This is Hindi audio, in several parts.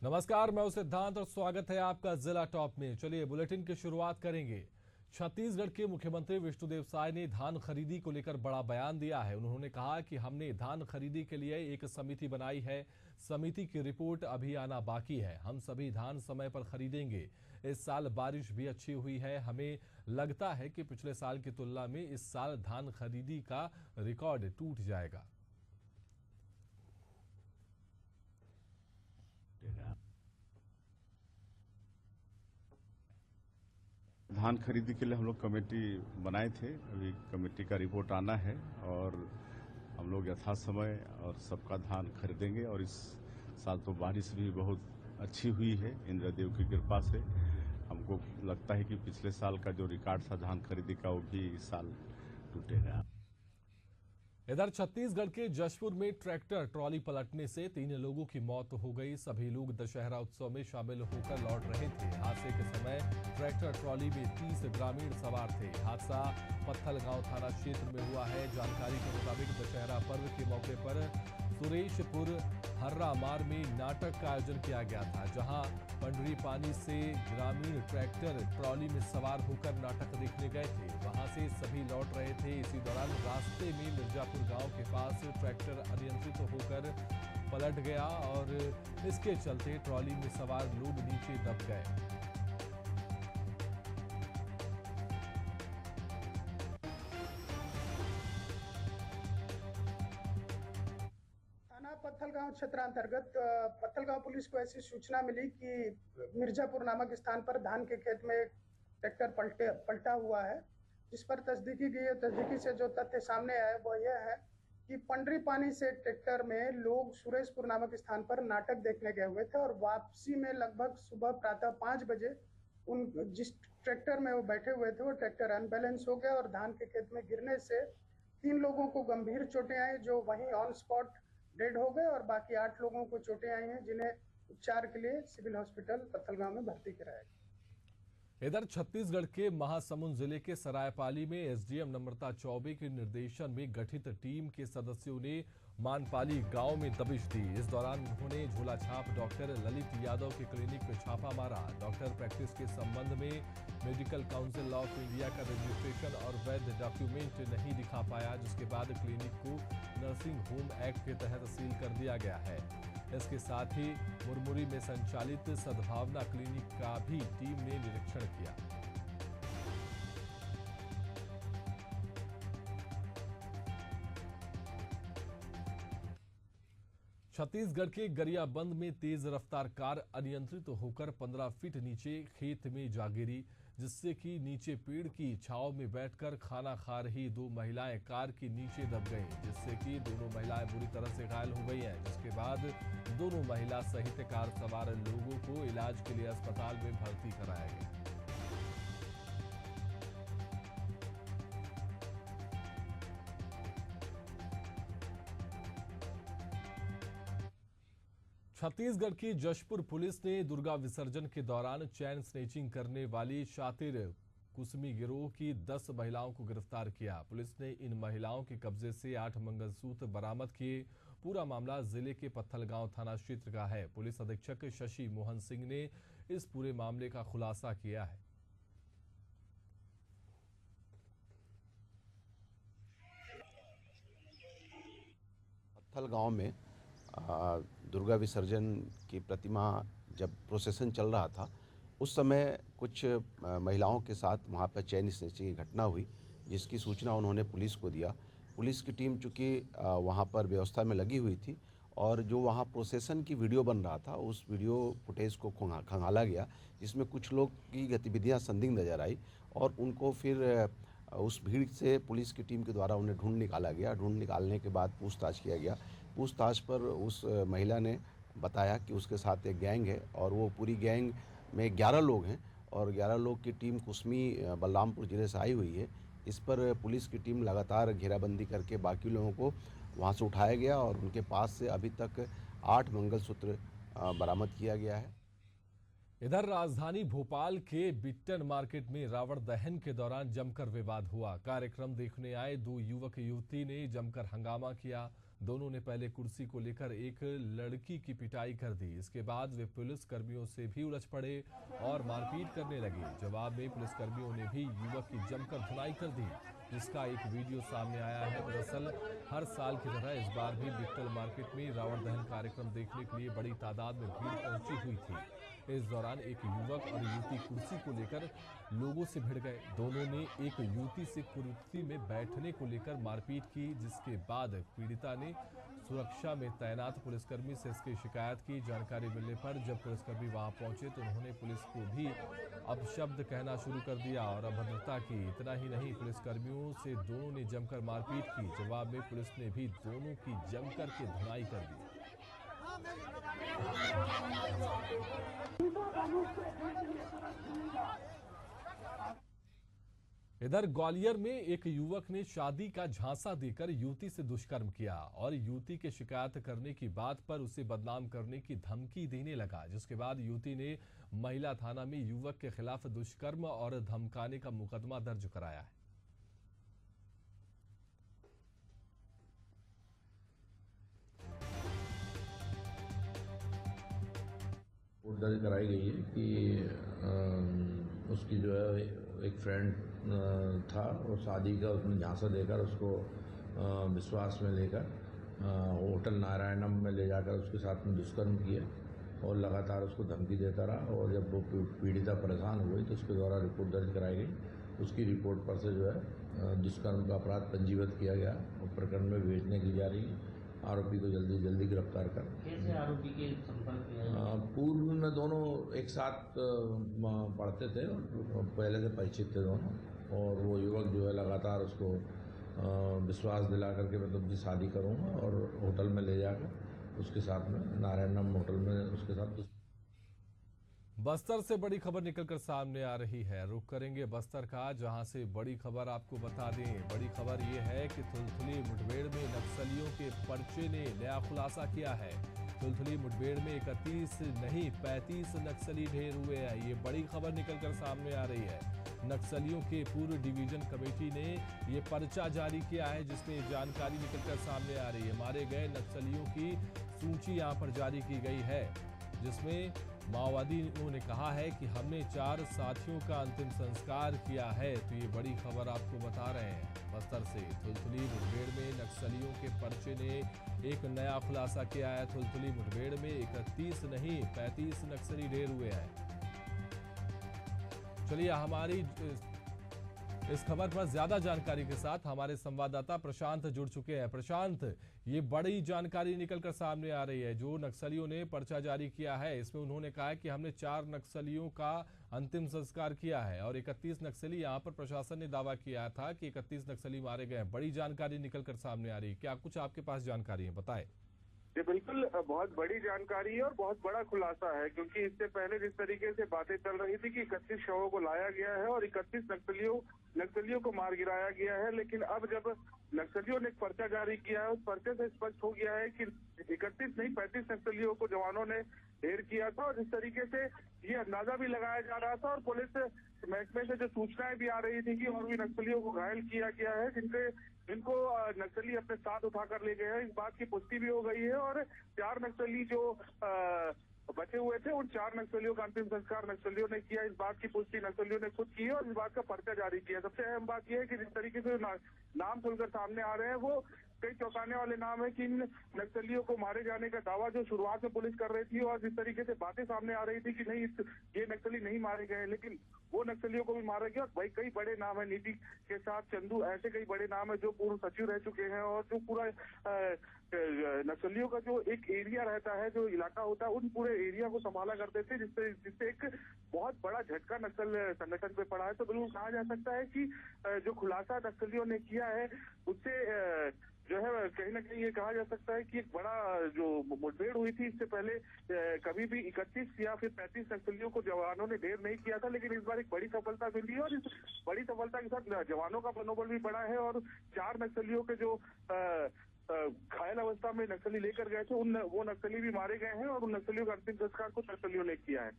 नमस्कार, मैं हूं सिद्धांत और स्वागत है आपका जिला टॉप में। चलिए बुलेटिन की शुरुआत करेंगे। छत्तीसगढ़ के मुख्यमंत्री विष्णुदेव साय ने धान खरीदी को लेकर बड़ा बयान दिया है। उन्होंने कहा कि हमने धान खरीदी के लिए एक समिति बनाई है। समिति की रिपोर्ट अभी आना बाकी है। हम सभी धान समय पर खरीदेंगे। इस साल बारिश भी अच्छी हुई है। हमें लगता है कि पिछले साल की तुलना में इस साल धान खरीदी का रिकॉर्ड टूट जाएगा। धान खरीदी के लिए हम लोग कमेटी बनाए थे। अभी कमेटी का रिपोर्ट आना है और हम लोग यथासमय और सबका धान खरीदेंगे। और इस साल तो बारिश भी बहुत अच्छी हुई है इंद्रदेव की कृपा से। हमको लगता है कि पिछले साल का जो रिकॉर्ड था धान खरीदी का वो भी इस साल टूटेगा। इधर छत्तीसगढ़ के जशपुर में ट्रैक्टर ट्रॉली पलटने से 3 लोगों की मौत हो गई। सभी लोग दशहरा उत्सव में शामिल होकर लौट रहे थे। हादसे के समय ट्रैक्टर ट्रॉली में 30 ग्रामीण सवार थे। हादसा पत्थलगांव थाना क्षेत्र में हुआ है। जानकारी के मुताबिक दशहरा पर्व के मौके पर सुरेशपुर हर्रामार में नाटक का आयोजन किया गया था, जहां पंडरी पानी से ग्रामीण ट्रैक्टर ट्रॉली में सवार होकर नाटक देखने गए थे। वहां से सभी लौट रहे थे। इसी दौरान रास्ते में मिर्जापुर गांव के पास ट्रैक्टर अनियंत्रित होकर पलट गया और इसके चलते ट्रॉली में सवार लोग नीचे दब गए। पत्थलगांव क्षेत्रांतर्गत पत्थलगांव पुलिस को ऐसी सूचना मिली कि मिर्जापुर नामक स्थान पर धान के खेत में ट्रैक्टर पलटा हुआ है, जिस पर तस्दीकी की है। तस्दीकी से जो तथ्य सामने आए वो यह है कि पंडरी पानी से ट्रैक्टर में लोग सुरेशपुर नामक स्थान पर नाटक देखने गए हुए थे और वापसी में लगभग सुबह प्रातः 5 बजे उन जिस ट्रैक्टर में वो बैठे हुए थे वो ट्रैक्टर अनबैलेंस हो गया और धान के खेत में गिरने से 3 लोगों को गंभीर चोटें आई, जो वहीं ऑन स्पॉट डेड हो गए, और बाकी 8 लोगों को चोटें आई हैं, जिन्हें उपचार के लिए सिविल हॉस्पिटल पत्थलगांव में भर्ती कराया गया। इधर छत्तीसगढ़ के महासमुंद जिले के सरायपाली में एसडीएम नम्रता चौबे के निर्देशन में गठित टीम के सदस्यों ने मानपाली गांव में दबिश दी। इस दौरान उन्होंने झोला छाप डॉक्टर ललित यादव के क्लिनिक में छापा मारा। डॉक्टर प्रैक्टिस के संबंध में मेडिकल काउंसिल ऑफ इंडिया का रजिस्ट्रेशन और वैध डॉक्यूमेंट नहीं दिखा पाया, जिसके बाद क्लिनिक को नर्सिंग होम एक्ट के तहत सील कर दिया गया है। इसके साथ ही मुरमुरी में संचालित सद्भावना क्लिनिक का भी टीम ने निरीक्षण किया। छत्तीसगढ़ के गरियाबंद में तेज रफ्तार कार अनियंत्रित होकर 15 फीट नीचे खेत में जा गिरी, जिससे कि नीचे पेड़ की छांव में बैठकर खाना खा रही 2 महिलाएं कार के नीचे दब गईं, जिससे कि दोनों महिलाएं बुरी तरह से घायल हो गई हैं। जिसके बाद दोनों महिला सहित कार सवार लोगों को इलाज के लिए अस्पताल में भर्ती कराया गया। छत्तीसगढ़ की जशपुर पुलिस ने दुर्गा विसर्जन के दौरान चैन स्नेचिंग करने वाली शातिर कुसमी गिरोह की 10 महिलाओं को गिरफ्तार किया। पुलिस ने इन महिलाओं के कब्जे से 8 मंगलसूत्र बरामद किए। पूरा मामला जिले के पत्थलगांव थाना क्षेत्र का है। पुलिस अधीक्षक शशि मोहन सिंह ने इस पूरे मामले का खुलासा किया है। पत्थलगांव में दुर्गा विसर्जन की प्रतिमा जब प्रोसेसन चल रहा था, उस समय कुछ महिलाओं के साथ वहां पर चैन स्नेचिंग की घटना हुई, जिसकी सूचना उन्होंने पुलिस को दिया। पुलिस की टीम चूँकि वहां पर व्यवस्था में लगी हुई थी और जो वहां प्रोसेसन की वीडियो बन रहा था, उस वीडियो फुटेज को खंगाला गया, जिसमें कुछ लोग की गतिविधियाँ संदिग्ध नजर आई और उनको फिर उस भीड़ से पुलिस की टीम के द्वारा उन्हें ढूंढ निकाला गया। ढूंढ निकालने के बाद पूछताछ किया गया। पूछताछ पर उस महिला ने बताया कि उसके साथ एक गैंग है और वो पूरी गैंग में 11 लोग हैं और 11 लोग की टीम कुसमी बलरामपुर जिले से आई हुई है। इस पर पुलिस की टीम लगातार घेराबंदी करके बाकी लोगों को वहाँ से उठाया गया और उनके पास से अभी तक 8 मंगलसूत्र बरामद किया गया है। इधर राजधानी भोपाल के बिट्टन मार्केट में रावण दहन के दौरान जमकर विवाद हुआ। कार्यक्रम देखने आए 2 युवक युवती ने जमकर हंगामा किया। दोनों ने पहले कुर्सी को लेकर एक लड़की की पिटाई कर दी। इसके बाद वे पुलिस कर्मियों से भी उलझ पड़े और मारपीट करने लगे। जवाब में पुलिस कर्मियों ने भी युवक की जमकर धुनाई कर दी, जिसका एक वीडियो सामने आया है। दरअसल हर साल की तरह इस बार भी बिक्टल मार्केट में रावण दहन कार्यक्रम देखने के लिए बड़ी तादाद में भीड़ पहुंची हुई थी। इस दौरान एक युवक और युवती कुर्सी को लेकर लोगों से भिड़ गए। दोनों ने एक युवती से कुर्सी में बैठने को लेकर मारपीट की, जिसके बाद पीड़िता ने सुरक्षा में तैनात पुलिसकर्मी से इसकी शिकायत की। जानकारी मिलने पर जब पुलिसकर्मी वहां पहुंचे तो उन्होंने पुलिस को भी अपशब्द कहना शुरू कर दिया और अभद्रता की। इतना ही नहीं, पुलिसकर्मियों से दोनों ने जमकर मारपीट की। जवाब में पुलिस ने भी दोनों की जमकर के धुनाई कर दी। इधर ग्वालियर में एक युवक ने शादी का झांसा देकर युवती से दुष्कर्म किया और युवती के शिकायत करने की बात पर उसे बदनाम करने की धमकी देने लगा, जिसके बाद युवती ने महिला थाना में युवक के खिलाफ दुष्कर्म और धमकाने का मुकदमा दर्ज कराया है। दर्ज कराई गई है कि उसकी जो है एक फ्रेंड था और शादी का उसने झांसा देकर उसको विश्वास में लेकर होटल नारायणम में ले जाकर उसके साथ में दुष्कर्म किया और लगातार उसको धमकी देता रहा। और जब वो पीड़िता परेशान हो गई तो उसके द्वारा रिपोर्ट दर्ज कराई गई। उसकी रिपोर्ट पर से जो है दुष्कर्म का अपराध पंजीबद्ध किया गया और प्रकरण में भेजने की जा रही है। आरोपी को जल्दी गिरफ्तार कर। कैसे आरोपी के संपर्क में? पूर्व में दोनों एक साथ पढ़ते थे और पहले से परिचित थे दोनों। और वो युवक जो है लगातार उसको विश्वास दिला करके मैं तुमसे शादी करूंगा और होटल में ले जाकर उसके साथ में नारायणम होटल में उसके साथ। बस्तर से बड़ी खबर निकलकर सामने आ रही है। रुख करेंगे बस्तर का, जहां से बड़ी खबर आपको बता दें। बड़ी खबर यह है कि थुलथुली मुठभेड़ में नक्सलियों के पर्चे ने नया खुलासा किया है। थुलथुली मुठभेड़ में 31 नहीं 35 नक्सली ढेर हुए हैं। ये बड़ी खबर निकलकर सामने आ रही है। नक्सलियों के पूर्व डिवीजन कमेटी ने ये पर्चा जारी किया है, जिसमें जानकारी निकलकर सामने आ रही है। मारे गए नक्सलियों की सूची यहाँ पर जारी की गई है, जिसमें माओवादियों ने कहा है कि हमने 4 साथियों का अंतिम संस्कार किया है। तो ये बड़ी खबर आपको बता रहे हैं। बस्तर से थुलथुली मुठभेड़ में नक्सलियों के पर्चे ने एक नया खुलासा किया है। थुलथुली मुठभेड़ में 31 नहीं 35 नक्सली ढेर हुए हैं। चलिए, हमारी इस खबर पर ज्यादा जानकारी के साथ हमारे संवाददाता प्रशांत जुड़ चुके हैं। प्रशांत, ये बड़ी जानकारी निकलकर सामने आ रही है। जो नक्सलियों ने पर्चा जारी किया है, इसमें उन्होंने कहा है कि हमने 4 नक्सलियों का अंतिम संस्कार किया है और 31 नक्सली, यहाँ पर प्रशासन ने दावा किया था कि 31 नक्सली मारे गए हैं। बड़ी जानकारी निकलकर सामने आ रही है। क्या कुछ आपके पास जानकारी है, बताएं। ये बिल्कुल बहुत बड़ी जानकारी है और बहुत बड़ा खुलासा है, क्योंकि इससे पहले जिस तरीके से बातें चल रही थी कि 31 शवों को लाया गया है और 31 नक्सलियों को मार गिराया गया है, लेकिन अब जब नक्सलियों ने एक पर्चा जारी किया है, उस पर्चे से स्पष्ट हो गया है कि 31 नहीं 35 नक्सलियों को जवानों ने ढेर किया था। और इस तरीके से ये अंदाजा भी लगाया जा रहा था और पुलिस महकमे से जो सूचनाएं भी आ रही थी कि और भी नक्सलियों को घायल किया गया है, जिनको नक्सली अपने साथ उठाकर ले गए हैं। इस बात की पुष्टि भी हो गई है और 4 नक्सली जो बचे हुए थे, उन 4 नक्सलियों का अंतिम संस्कार नक्सलियों ने किया। इस बात की पुष्टि नक्सलियों ने खुद की है और इस बात का पर्चा जारी किया। सबसे अहम बात यह है कि जिस तरीके से नाम खुलकर सामने आ रहे हैं, वो कई चौंकाने वाले नाम है कि इन नक्सलियों को मारे जाने का दावा जो शुरुआत में पुलिस कर रही थी और जिस तरीके से बातें सामने आ रही थी कि नहीं ये नक्सली नहीं मारे गए, लेकिन वो नक्सलियों को भी मारा गया। और भाई कई बड़े नाम है, नीति के साथ चंदू, ऐसे कई बड़े नाम है जो पूर्व सचिव रह चुके हैं और जो पूरा नक्सलियों का जो एक एरिया रहता है, जो इलाका होता है, उन पूरे एरिया को संभाला करते थे, जिससे एक बहुत बड़ा झटका नक्सल संगठन पे पड़ा है। तो बिल्कुल कहा जा सकता है कि जो खुलासा नक्सलियों ने किया है उससे जो है कहीं ना कहीं ये कहा जा सकता है कि एक बड़ा जो मुठभेड़ हुई थी, इससे पहले कभी भी 31 या फिर 35 नक्सलियों को जवानों ने ढेर नहीं किया था, लेकिन इस बार एक बड़ी सफलता मिली है और इस बड़ी सफलता के साथ जवानों का मनोबल भी बढ़ा है और 4 नक्सलियों के जो घायल अवस्था में नक्सली लेकर गए थे, वो नक्सली भी मारे गए हैं और उन नक्सलियों का अंतिम संस्कार कुछ नक्सलियों ने किया है।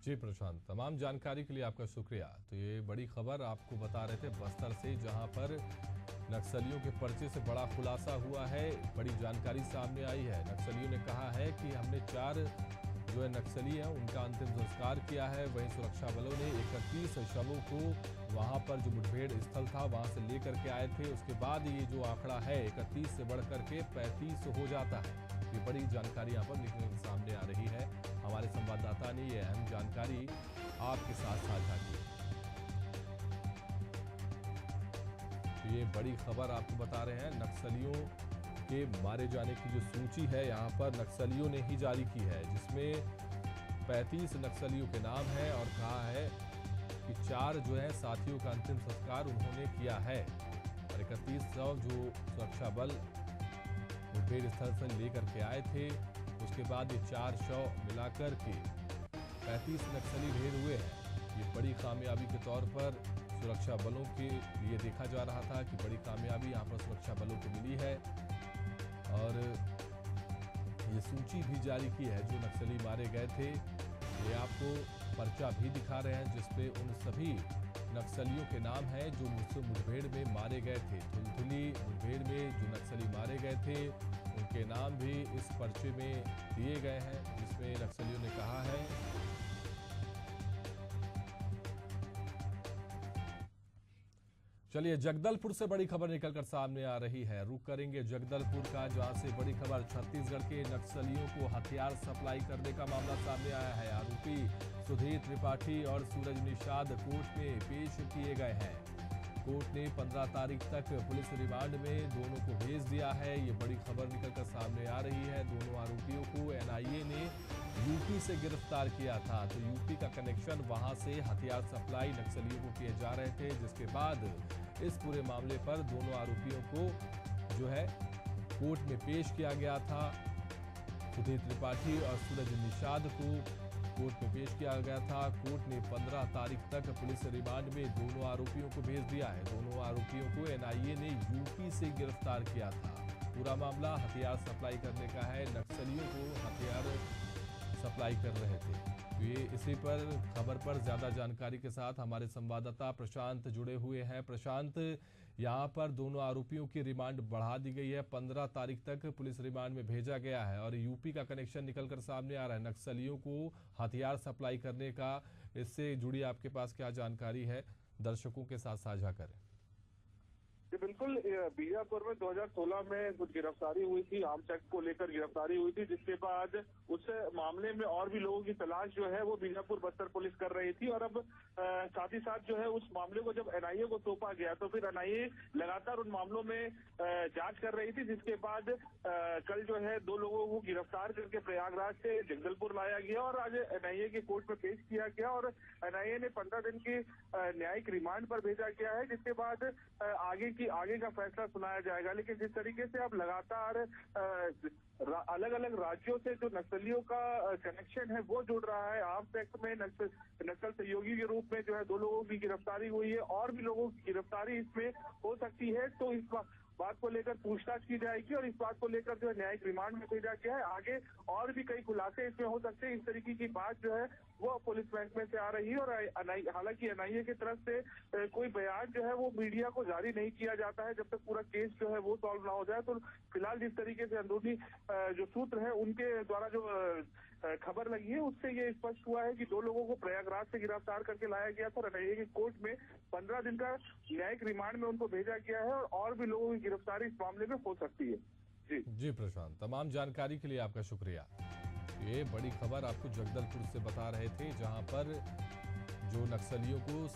जी प्रशांत, तमाम जानकारी के लिए आपका शुक्रिया। तो ये बड़ी खबर आपको बता रहे थे बस्तर से, जहां पर नक्सलियों के पर्चे से बड़ा खुलासा हुआ है, बड़ी जानकारी सामने आई है। नक्सलियों ने कहा है कि हमने 4 जो है नक्सली हैं उनका अंतिम संस्कार किया है। वहीं सुरक्षा बलों ने 31 शवों को वहां पर जो मुठभेड़ स्थल था वहां से लेकर के आए थे। उसके बाद ये जो आंकड़ा है 31 से बढ़ करके 35 हो जाता है। ये बड़ी जानकारी यहाँ पर निकल सामने आ रही है। हमारे संवाददाता ने ये अहम जानकारी आपके साथ साझा की। तो ये बड़ी खबर आपको बता रहे हैं। नक्सलियों के मारे जाने की जो सूची है यहाँ पर नक्सलियों ने ही जारी की है, जिसमें 35 नक्सलियों के नाम है और कहा है कि 4 जो है साथियों का अंतिम संस्कार उन्होंने किया है और 3100 जो सुरक्षा बल मुठभेड़ स्थल से लेकर के आए थे, उसके बाद ये 4 शव मिलाकर के 35 नक्सली ढेर हुए हैं। ये बड़ी कामयाबी के तौर पर सुरक्षा बलों के लिए देखा जा रहा था कि बड़ी कामयाबी यहाँ पर सुरक्षा बलों को मिली है और ये सूची भी जारी की है जो नक्सली मारे गए थे। ये आपको पर्चा भी दिखा रहे हैं जिसपे उन सभी नक्सलियों के नाम हैं जो मुझसे मुठभेड़ में मारे गए थे। धुलधुली मुठभेड़ में जो नक्सली मारे गए थे उनके नाम भी इस पर्चे में दिए गए हैं, जिसमें नक्सलियों ने कहा है चलिए जगदलपुर से बड़ी खबर निकलकर सामने आ रही है। रुक करेंगे जगदलपुर का, जहां से बड़ी खबर छत्तीसगढ़ के नक्सलियों को हथियार सप्लाई करने का मामला सामने आया है। आरोपी सुधीर त्रिपाठी और सूरज निषाद कोर्ट में पेश किए गए हैं। कोर्ट ने 15 तारीख तक पुलिस रिमांड में दोनों को भेज दिया है। ये बड़ी खबर निकलकर सामने आ रही है। दोनों आरोपियों को एनआईए ने यूपी से गिरफ्तार किया था, तो यूपी का कनेक्शन वहां से हथियार सप्लाई नक्सलियों को किए जा रहे थे, जिसके बाद इस पूरे मामले पर दोनों आरोपियों को जो है कोर्ट में पेश किया गया था। सुधीर त्रिपाठी और सूरज निषाद को कोर्ट में पेश किया गया था। कोर्ट ने 15 तारीख तक पुलिस रिमांड में दोनों आरोपियों को भेज दिया है। दोनों आरोपियों को एनआईए ने यूपी से गिरफ्तार किया था। पूरा मामला हथियार सप्लाई करने का है। नक्सलियों को हथियार सप्लाई कर रहे थे। तो ये इसी पर खबर पर ज्यादा जानकारी के साथ हमारे संवाददाता प्रशांत जुड़े हुए हैं। प्रशांत, यहाँ पर दोनों आरोपियों की रिमांड बढ़ा दी गई है, 15 तारीख तक पुलिस रिमांड में भेजा गया है और यूपी का कनेक्शन निकलकर सामने आ रहा है नक्सलियों को हथियार सप्लाई करने का। इससे जुड़ी आपके पास क्या जानकारी है, दर्शकों के साथ साझा करें। जी बिल्कुल, बीजापुर में 2016 में कुछ गिरफ्तारी हुई थी, आर्म्स एक्ट को लेकर गिरफ्तारी हुई थी, जिसके बाद उस मामले में और भी लोगों की तलाश जो है वो बीजापुर बस्तर पुलिस कर रही थी। और अब साथ ही साथ जो है उस मामले को जब एनआईए को सौंपा गया तो फिर एनआईए लगातार उन मामलों में जांच कर रही थी, जिसके बाद कल जो है 2 लोगों को गिरफ्तार करके प्रयागराज से जगदलपुर लाया गया और आज एनआईए के कोर्ट में पेश किया गया और एनआईए ने 15 दिन की न्यायिक रिमांड पर भेजा गया है, जिसके बाद आगे का फैसला सुनाया जाएगा। लेकिन जिस तरीके से अब लगातार अलग अलग राज्यों से जो नक्सलियों का कनेक्शन है वो जुड़ रहा है, आर्म्स एक्ट में नक्सल सहयोगी के रूप में जो है 2 लोगों की गिरफ्तारी हुई है और भी लोगों की गिरफ्तारी इसमें हो सकती है, तो इस बात को लेकर पूछताछ की जाएगी और इस बात को लेकर जो है न्यायिक रिमांड में भेजा गया है। आगे और भी कई खुलासे इसमें हो सकते हैं, इस तरीके की बात जो है वो पुलिस महकमे से आ रही है। और हालांकि एनआईए की तरफ से कोई बयान जो है वो मीडिया को जारी नहीं किया जाता है जब तक पूरा केस जो है वो सॉल्व ना हो जाए। तो फिलहाल जिस तरीके से अंदरूनी जो सूत्र है उनके द्वारा जो खबर लगी है उससे ये स्पष्ट हुआ है कि 2 लोगों को प्रयागराज से गिरफ्तार करके लाया गया था और एनआईए की कोर्ट में 15 दिन का न्यायिक रिमांड में उनको भेजा गया है और भी लोगों की गिरफ्तारी इस मामले में हो सकती है। जी प्रशांत, तमाम जानकारी के लिए आपका शुक्रिया। ये बड़ी खबर आपको जगदलपुर से बता रहे थे, जहां पर जो नक्सलियों को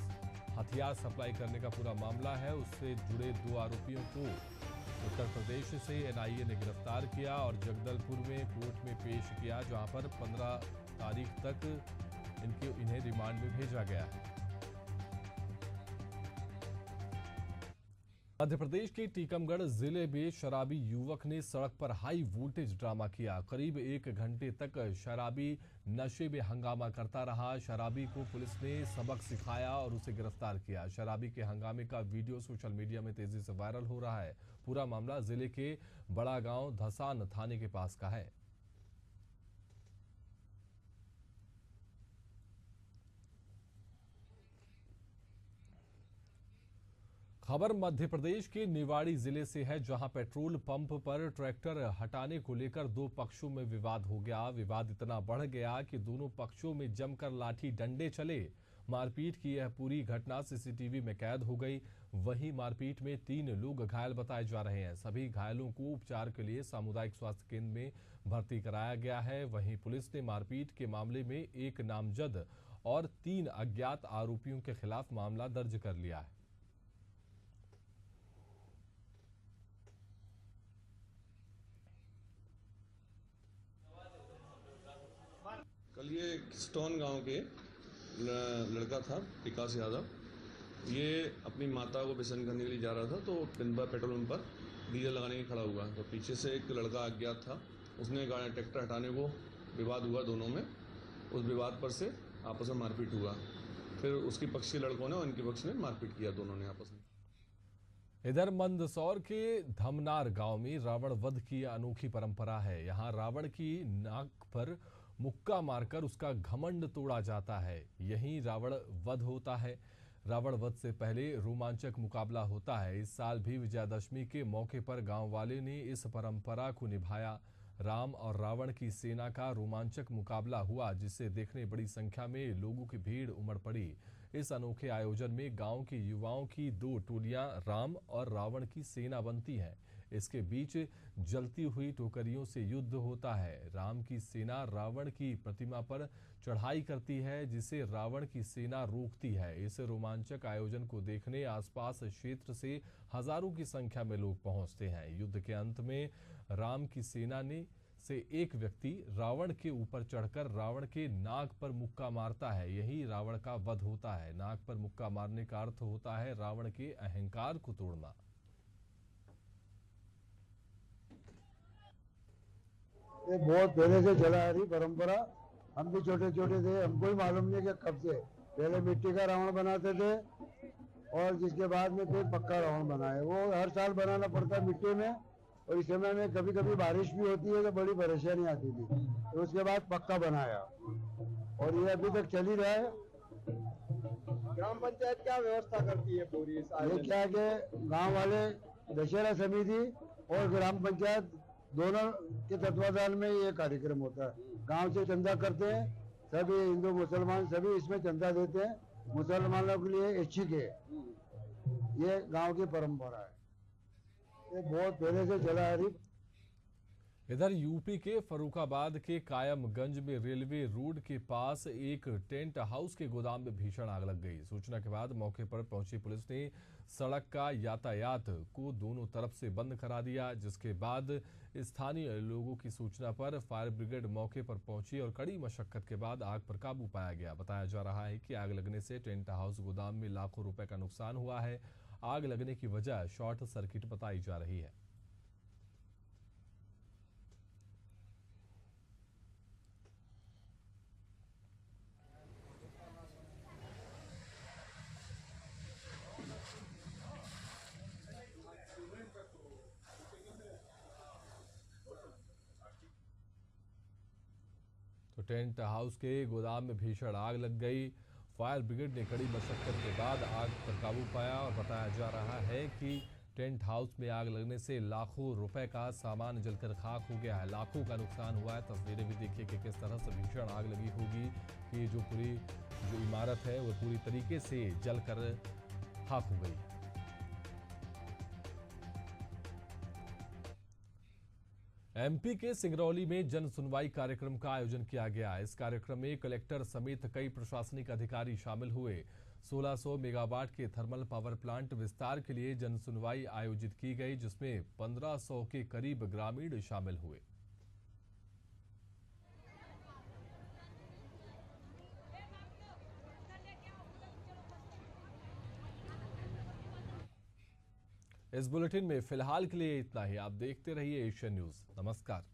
हथियार सप्लाई करने का पूरा मामला है उससे जुड़े 2 आरोपियों को उत्तर प्रदेश से एनआईए ने गिरफ्तार किया और जगदलपुर में कोर्ट में पेश किया, जहां पर 15 तारीख तक इन्हें रिमांड में भेजा गया है। मध्य प्रदेश के टीकमगढ़ जिले में शराबी युवक ने सड़क पर हाई वोल्टेज ड्रामा किया। करीब 1 घंटे तक शराबी नशे में हंगामा करता रहा। शराबी को पुलिस ने सबक सिखाया और उसे गिरफ्तार किया। शराबी के हंगामे का वीडियो सोशल मीडिया में तेजी से वायरल हो रहा है। पूरा मामला जिले के बड़ा गांव धसान थाने के पास का है। खबर मध्य प्रदेश के निवाड़ी जिले से है, जहां पेट्रोल पंप पर ट्रैक्टर हटाने को लेकर दो पक्षों में विवाद हो गया। विवाद इतना बढ़ गया कि दोनों पक्षों में जमकर लाठी डंडे चले। मारपीट की यह पूरी घटना सीसीटीवी में कैद हो गई। वहीं मारपीट में 3 लोग घायल बताए जा रहे हैं। सभी घायलों को उपचार के लिए सामुदायिक स्वास्थ्य केंद्र में भर्ती कराया गया है। वहीं पुलिस ने मारपीट के मामले में एक नामजद और 3 अज्ञात आरोपियों के खिलाफ मामला दर्ज कर लिया है। कल ये स्टोन गांव के लड़का था विकास यादव, ये अपनी माता को बेसन करने के लिए जा रहा था, तो पेट्रोल पंप पर डीजल लगाने के खड़ा हुआ, तो पीछे से एक लड़का अज्ञात था, उसने ट्रैक्टर हटाने को विवाद हुआ दोनों में। उस विवाद पर से आपस में मारपीट हुआ, फिर उसकी पक्ष के लड़कों ने और इनके पक्ष ने मारपीट किया दोनों ने आपस में। इधर मंदसौर के धमनार गांव में रावण वध की अनोखी परंपरा है। यहां रावण की नाक पर मुक्का मारकर उसका घमंड तोड़ा जाता है। यहीं रावण वध होता है। रावण वध से पहले रोमांचक मुकाबला होता है। इस साल भी विजयादशमी के मौके पर गांव वाले ने इस परंपरा को निभाया। राम और रावण की सेना का रोमांचक मुकाबला हुआ, जिसे देखने बड़ी संख्या में लोगों की भीड़ उमड़ पड़ी। इस अनोखे आयोजन में गांव के युवाओं की 2 टोलियां राम और रावण की सेना बनती हैं। इसके बीच जलती हुई टोकरियों से युद्ध होता है। राम की सेना रावण की प्रतिमा पर चढ़ाई करती है, जिसे रावण की सेना रोकती है। इस रोमांचक आयोजन को देखने आसपास क्षेत्र से हजारों की संख्या में लोग पहुंचते हैं। युद्ध के अंत में राम की सेना से एक व्यक्ति रावण के ऊपर चढ़कर रावण के नाक पर मुक्का मारता है। यही रावण का वध होता है। नाक पर मुक्का मारने का अर्थ होता है रावण के अहंकार को तोड़ना। ये बहुत पहले से चला आ रही परंपरा। हम भी छोटे छोटे थे, हमको ही मालूम नहीं कि कब से। पहले मिट्टी का रावण बनाते थे और जिसके बाद में फिर पक्का रावण बनाए। वो हर साल बनाना पड़ता है मिट्टी में, और इस समय में कभी कभी बारिश भी होती है तो बड़ी परेशानी आती थी, तो उसके बाद पक्का बनाया और ये अभी तक चल ही रहा है। ग्राम पंचायत क्या व्यवस्था करती है पूरी? ये क्या कि गांव वाले, दशहरा समिति और ग्राम पंचायत दोनों के तत्वाधान में ये कार्यक्रम होता है। गांव से चंदा करते हैं, सभी हिंदू मुसलमान सभी इसमें चंदा देते हैं। मुसलमानों के लिए ऐच्छिक है, ये गांव की परंपरा है। ये बहुत पहले से चला आ रही। इधर यूपी के फर्रुखाबाद के कायमगंज में रेलवे रोड के पास एक टेंट हाउस के गोदाम में भीषण आग लग गई। सूचना के बाद मौके पर पहुंची पुलिस ने सड़क का यातायात को दोनों तरफ से बंद करा दिया, जिसके बाद स्थानीय लोगों की सूचना पर फायर ब्रिगेड मौके पर पहुंची और कड़ी मशक्कत के बाद आग पर काबू पाया गया। बताया जा रहा है कि आग लगने से टेंट हाउस गोदाम में लाखों रुपए का नुकसान हुआ है। आग लगने की वजह शॉर्ट सर्किट बताई जा रही है। तो टेंट हाउस के गोदाम में भीषण आग लग गई। फायर ब्रिगेड ने कड़ी मशक्कत के बाद आग पर काबू पाया और बताया जा रहा है कि टेंट हाउस में आग लगने से लाखों रुपए का सामान जलकर खाक हो गया है। लाखों का नुकसान हुआ है। तस्वीरें भी देखिए कि किस तरह से भीषण आग लगी होगी कि जो इमारत है वो पूरी तरीके से जलकर खाक हो गई। एमपी के सिंगरौली में जन सुनवाई कार्यक्रम का आयोजन किया गया। इस कार्यक्रम में कलेक्टर समेत कई प्रशासनिक अधिकारी शामिल हुए। 1600 मेगावाट के थर्मल पावर प्लांट विस्तार के लिए जन सुनवाई आयोजित की गई, जिसमें 1500 के करीब ग्रामीण शामिल हुए। इस बुलेटिन में फिलहाल के लिए इतना ही। आप देखते रहिए एशियन न्यूज। नमस्कार।